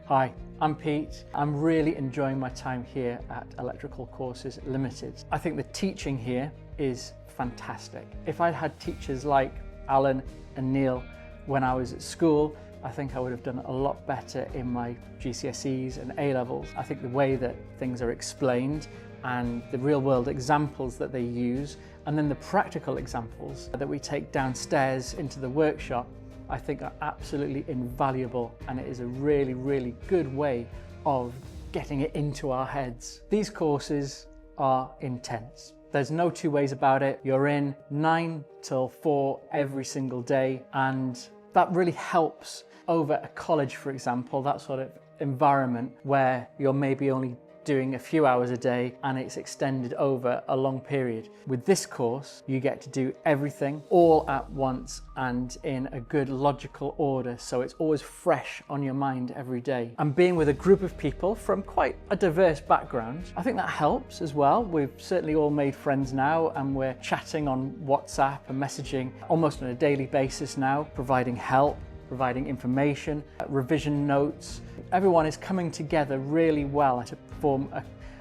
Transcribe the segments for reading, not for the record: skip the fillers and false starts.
Hi, I'm Pete. I'm really enjoying my time here at Electrical Courses Limited. I think the teaching here is fantastic. If I'd had teachers like Alan and Neil when I was at school, I think I would have done a lot better in my GCSEs and A-levels. I think the way that things are explained and the real-world examples that they use, and then the practical examples that we take downstairs into the workshop, I think are absolutely invaluable, and it is a really, really good way of getting it into our heads. These courses are intense. There's no two ways about it. You're in 9 till 4 every single day, and that really helps over a college, for example, that sort of environment where you're maybe only doing a few hours a day and it's extended over a long period. With this course, you get to do everything all at once and in a good logical order, so it's always fresh on your mind every day. And being with a group of people from quite a diverse background, I think that helps as well. We've certainly all made friends now, and we're chatting on WhatsApp and messaging almost on a daily basis now, providing help, providing information, revision notes. Everyone is coming together really well to form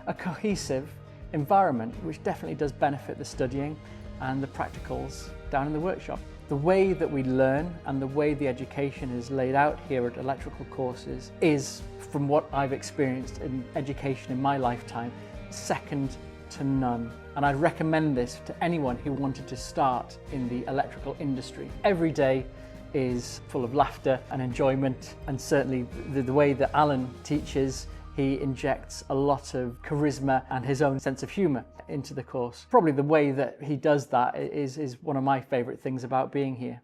a cohesive environment, which definitely does benefit the studying and the practicals down in the workshop. The way that we learn and the way the education is laid out here at Electrical Courses is, from what I've experienced in education in my lifetime, second to none. And I'd recommend this to anyone who wanted to start in the electrical industry. Every day is full of laughter and enjoyment, and certainly the way that Alan teaches, he injects a lot of charisma and his own sense of humour into the course. Probably the way that he does that is one of my favourite things about being here.